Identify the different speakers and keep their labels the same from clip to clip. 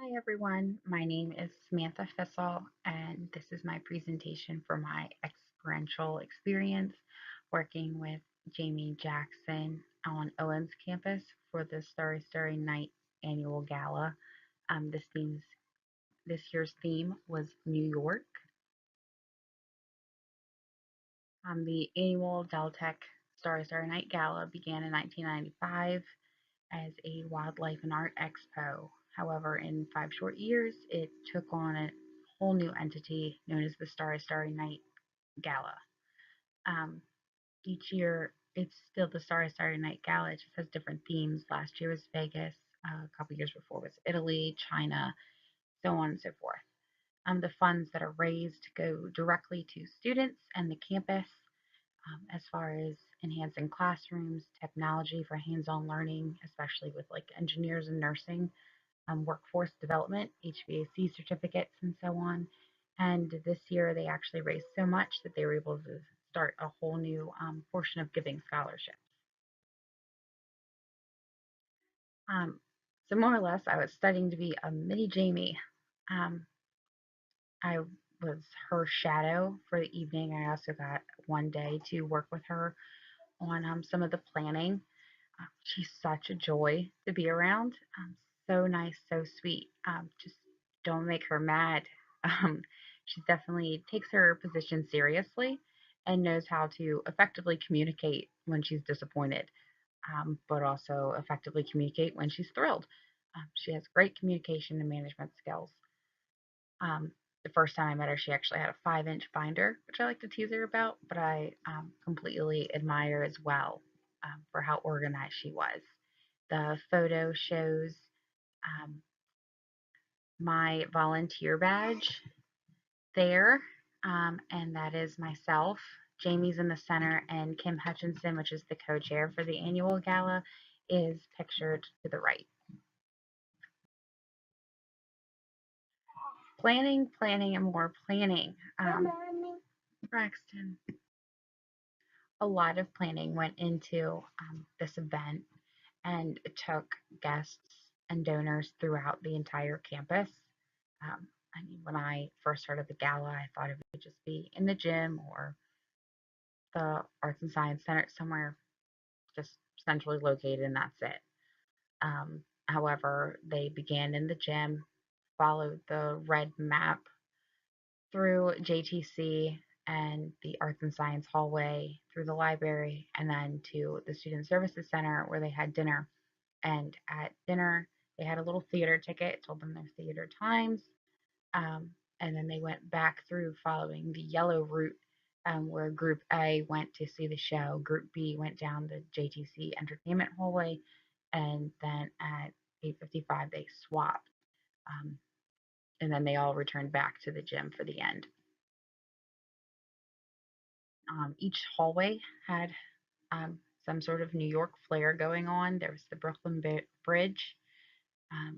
Speaker 1: Hi everyone, my name is Samantha Fissel, and this is my presentation for my experiential experience working with Jamie Jackson on Owens campus for the Starry Starry Night annual gala. This year's theme was New York. The annual Deltec Starry Starry Night Gala began in 1995 as a wildlife and art expo. However, in 5 short years, it took on a whole new entity known as the Starry Starry Night Gala. Um, each year, it's still the Starry Starry Night Gala. It just has different themes. Last year was Vegas. A couple years before was Italy, China, so on and so forth. The funds that are raised go directly to students and the campus as far as enhancing classrooms, technology for hands-on learning, especially with like engineers and nursing, workforce development, HVAC certificates, and so on. And this year they actually raised so much that they were able to start a whole new portion of giving scholarships. Um, so more or less, I was studying to be a mini Jamie. Um, I was her shadow for the evening. I also got one day to work with her on some of the planning. She's such a joy to be around. So nice, so sweet. Just don't make her mad. Um, she definitely takes her position seriously and knows how to effectively communicate when she's disappointed, but also effectively communicate when she's thrilled. She has great communication and management skills. The first time I met her, she actually had a 5-inch binder, which I like to tease her about, but I completely admire as well for how organized she was. The photo shows um, my volunteer badge there, and that is myself. Jamie's in the center, and Kim Hutchinson, which is the co chair for the annual gala, is pictured to the right. Planning, planning, and more planning. Braxton. A lot of planning went into this event, and it took guests and donors throughout the entire campus. I mean, when I first heard of the gala, I thought it would just be in the gym or the Arts and Science Center somewhere just centrally located, and that's it. However, they began in the gym, followed the red map through JTC and the Arts and Science hallway, through the library, and then to the Student Services Center where they had dinner. And at dinner, they had a little theater ticket, told them their theater times, um, and then they went back through following the yellow route where Group A went to see the show, Group B went down the JTC Entertainment hallway, and then at 8:55 they swapped, um, and then they all returned back to the gym for the end. Each hallway had some sort of New York flair going on. There was the Brooklyn Bridge,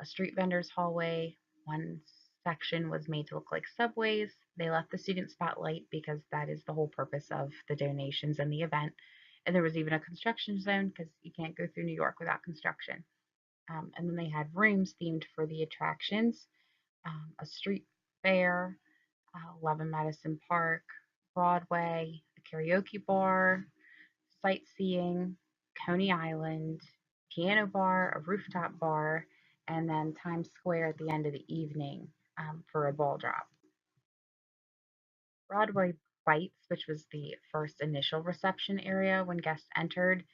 Speaker 1: a street vendor's hallway. One section was made to look like subways. They left the student spotlight because that is the whole purpose of the donations and the event. And there was even a construction zone because you can't go through New York without construction. And then they had rooms themed for the attractions, a street fair, 11 Madison Park, Broadway, a karaoke bar, sightseeing, Coney Island, piano bar, a rooftop bar, and then Times Square at the end of the evening for a ball drop. Broadway Bites, which was the first initial reception area when guests entered,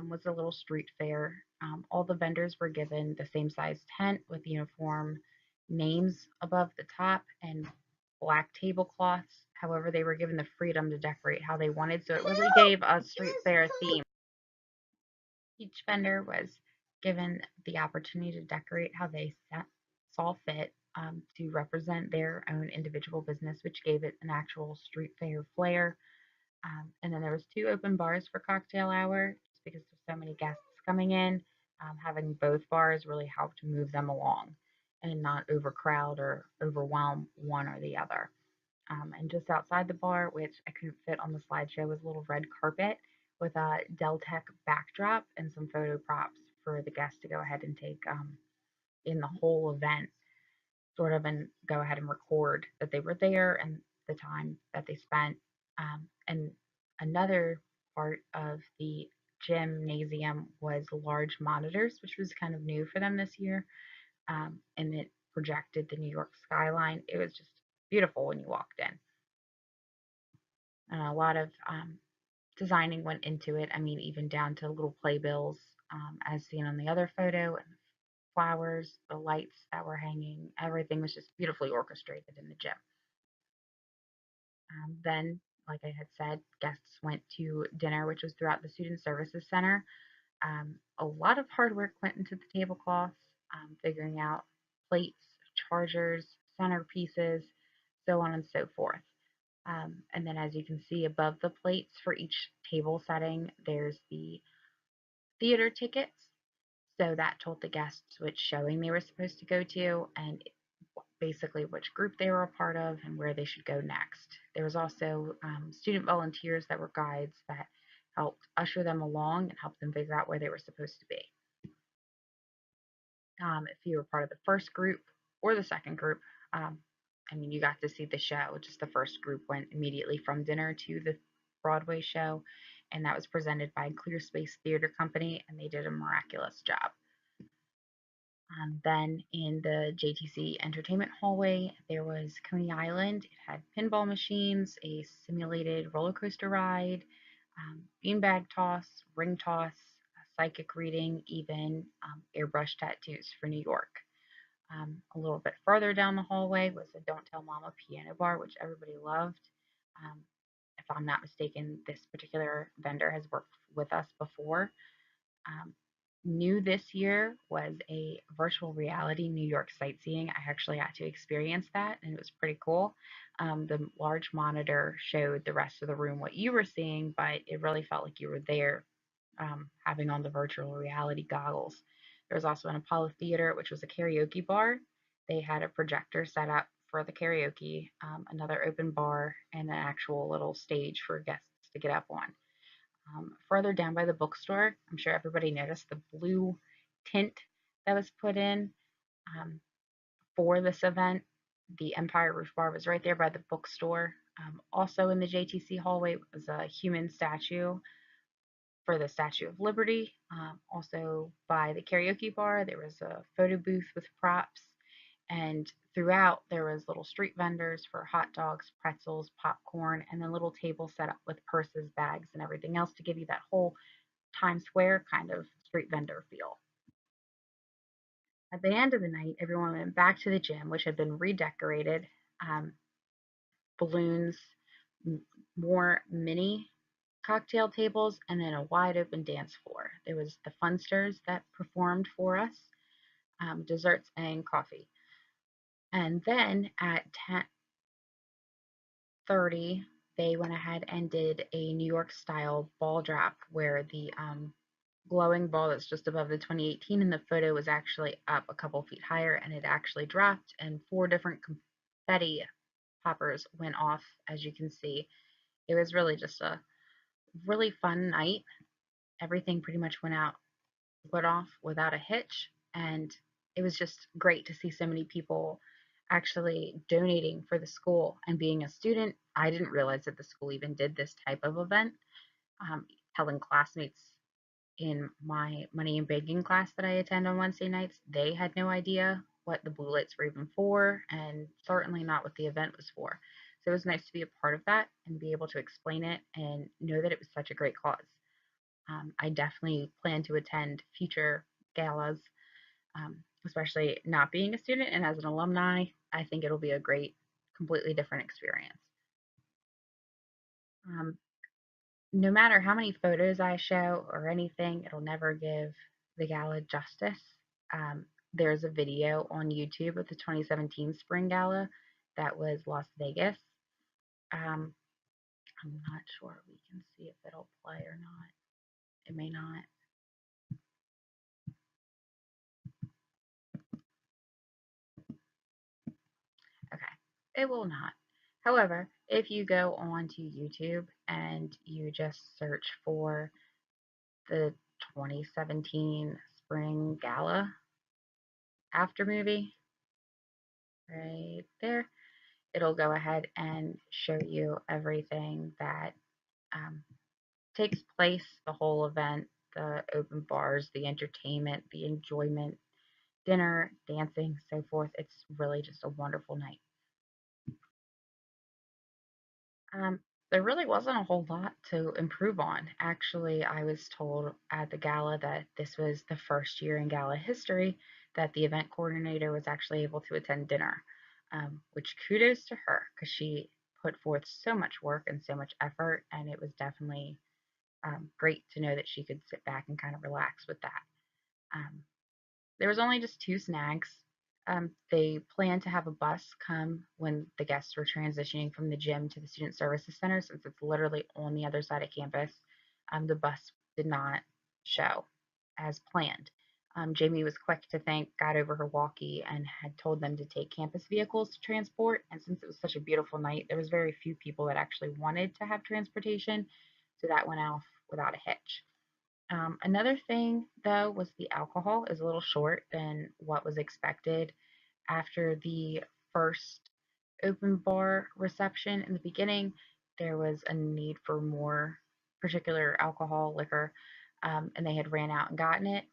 Speaker 1: was a little street fair. All the vendors were given the same size tent with uniform names above the top and black tablecloths. However, they were given the freedom to decorate how they wanted, so it really gave a street fair theme. Each vendor was given the opportunity to decorate how they saw fit to represent their own individual business, which gave it an actual street fair flair. And then there was 2 open bars for cocktail hour, just because there's so many guests coming in. Having both bars really helped move them along and not overcrowd or overwhelm one or the other. And just outside the bar, which I couldn't fit on the slideshow, was a little red carpet with a Deltec backdrop and some photo props for the guests to go ahead and take in the whole event. sort of and go ahead and record that they were there and the time that they spent. And another part of the gymnasium was large monitors, which was kind of new for them this year. And it projected the New York skyline. It was just beautiful when you walked in. And a lot of designing went into it. I mean, even down to little playbills, as seen on the other photo, and flowers, the lights that were hanging, everything was just beautifully orchestrated in the gym. Then, like I had said, guests went to dinner, which was throughout the Student Services Center. A lot of hard work went into the tablecloths, figuring out plates, chargers, centerpieces, so on and so forth. And then, as you can see above the plates for each table setting, there's the theater tickets. So that told the guests which showing they were supposed to go to and basically which group they were a part of and where they should go next. There was also student volunteers that were guides that helped usher them along and help them figure out where they were supposed to be. If you were part of the first group or the second group, I mean, you got to see the show. Just the first group went immediately from dinner to the Broadway show, and that was presented by Clear Space Theater Company, and they did a miraculous job. Then in the JTC entertainment hallway, there was Coney Island. It had pinball machines, a simulated roller coaster ride, beanbag toss, ring toss, a psychic reading, even airbrush tattoos for New York. A little bit further down the hallway was the Don't Tell Mama piano bar, which everybody loved. Um, if I'm not mistaken, this particular vendor has worked with us before. Um, New this year was a virtual reality New York sightseeing. I actually got to experience that, and it was pretty cool. The large monitor showed the rest of the room what you were seeing, but it really felt like you were there, having on the virtual reality goggles. There was also an Apollo Theater, which was a karaoke bar. They had a projector set up for the karaoke, another open bar, and an actual little stage for guests to get up on. Further down by the bookstore, I'm sure everybody noticed the blue tint that was put in um, for this event. The Empire Roof Bar was right there by the bookstore. Also in the JTC hallway was a human statue for the Statue of Liberty. Also by the karaoke bar, there was a photo booth with props. And throughout, there was little street vendors for hot dogs, pretzels, popcorn, and then little tables set up with purses, bags, and everything else to give you that whole Times Square kind of street vendor feel. At the end of the night, everyone went back to the gym, which had been redecorated. Um, Balloons, more mini cocktail tables, and then a wide open dance floor. There was the Funsters that performed for us, desserts and coffee. And then at 10:30, they went ahead and did a New York style ball drop where the glowing ball that's just above the 2018 in the photo was actually up a couple feet higher and it actually dropped, and four different confetti poppers went off, as you can see. It was really just a really fun night. Everything pretty much went off without a hitch, and it was just great to see so many people actually donating for the school. And being a student, I didn't realize that the school even did this type of event. Telling classmates in my money and banking class that I attend on Wednesday nights, they had no idea what the blue lights were even for, and certainly not what the event was for. So it was nice to be a part of that and be able to explain it and know that it was such a great cause. I definitely plan to attend future galas, especially not being a student and as an alumni. I think it'll be a great, completely different experience. Um, no matter how many photos I show or anything, it'll never give the gala justice. Um, there's a video on YouTube of the 2017 Spring Gala that was Las Vegas. Um, I'm not sure we can see if it'll play or not. It may not. Okay, it will not. However, if you go on to YouTube and you just search for the 2017 Spring Gala after movie, right there. It'll go ahead and show you everything that um, takes place, the whole event, the open bars, the entertainment, the enjoyment, dinner, dancing, so forth. It's really just a wonderful night. Um, there really wasn't a whole lot to improve on. Actually, I was told at the gala that this was the first year in gala history that the event coordinator was actually able to attend dinner, which kudos to her because she put forth so much work and so much effort, and it was definitely great to know that she could sit back and kind of relax with that. Um, there was only just two snags. They planned to have a bus come when the guests were transitioning from the gym to the student services center, since it's literally on the other side of campus. The bus did not show as planned. Jamie was quick to thank, got over her walkie, and had told them to take campus vehicles to transport. And since it was such a beautiful night, there was very few people that actually wanted to have transportation, so that went off without a hitch. Another thing, though, was the alcohol is a little short than what was expected after the first open bar reception in the beginning. There was a need for more particular alcohol, liquor, and they had ran out and gotten it.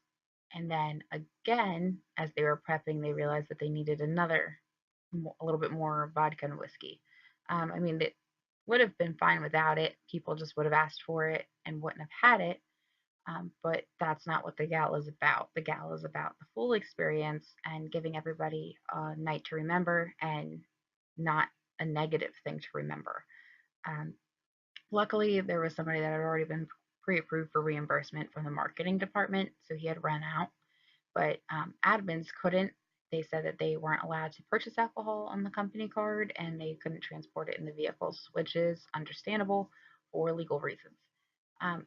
Speaker 1: And then again, as they were prepping, they realized that they needed another, a little bit more vodka and whiskey. I mean, it would have been fine without it. People just would have asked for it and wouldn't have had it, but that's not what the gala is about. The gala is about the full experience and giving everybody a night to remember and not a negative thing to remember. Um, Luckily, there was somebody that had already been pre approved for reimbursement from the marketing department, so he had run out. But admins couldn't. They said that they weren't allowed to purchase alcohol on the company card and they couldn't transport it in the vehicles, which is understandable for legal reasons.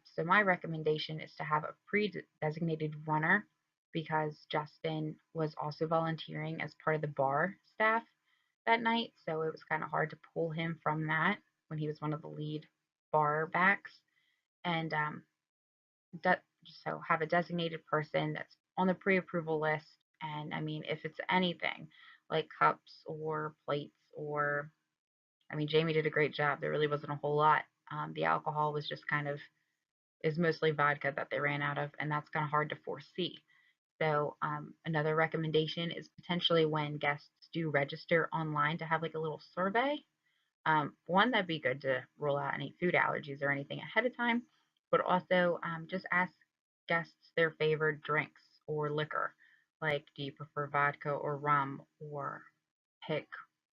Speaker 1: So my recommendation is to have a pre-designated runner because Justin was also volunteering as part of the bar staff that night, so it was kind of hard to pull him from that when he was one of the lead bar backs. And so have a designated person that's on the pre-approval list. And I mean, if it's anything like cups or plates, or I mean, Jamie did a great job. There really wasn't a whole lot. The alcohol was just kind of is mostly vodka that they ran out of, and that's kind of hard to foresee. So another recommendation is potentially when guests do register online to have like a little survey. One, that'd be good to rule out any food allergies or anything ahead of time, but also just ask guests their favorite drinks or liquor. Like, do you prefer vodka or rum? Or pick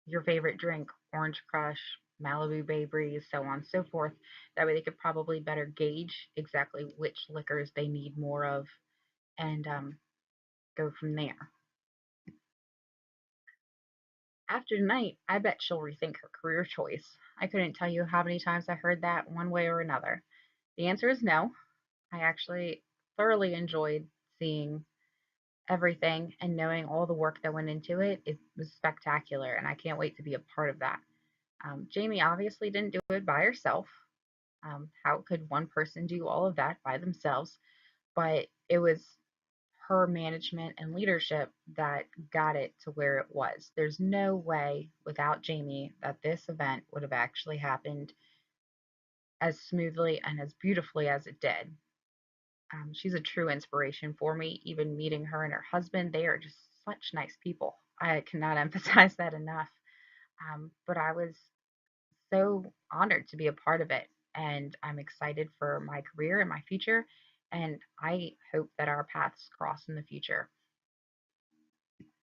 Speaker 1: your favorite drink, Orange Crush, Malibu Bay Breeze, so on and so forth. That way they could probably better gauge exactly which liquors they need more of and go from there. After tonight, I bet she'll rethink her career choice. I couldn't tell you how many times I heard that one way or another. The answer is no. I actually thoroughly enjoyed seeing everything and knowing all the work that went into it. It was spectacular, and I can't wait to be a part of that. Jamie obviously didn't do it by herself. How could one person do all of that by themselves? But it was her management and leadership that got it to where it was. There's no way without Jamie that this event would have actually happened as smoothly and as beautifully as it did. She's a true inspiration for me. Even meeting her and her husband, they are just such nice people. I cannot emphasize that enough. But I was so honored to be a part of it, and I'm excited for my career and my future. And I hope that our paths cross in the future.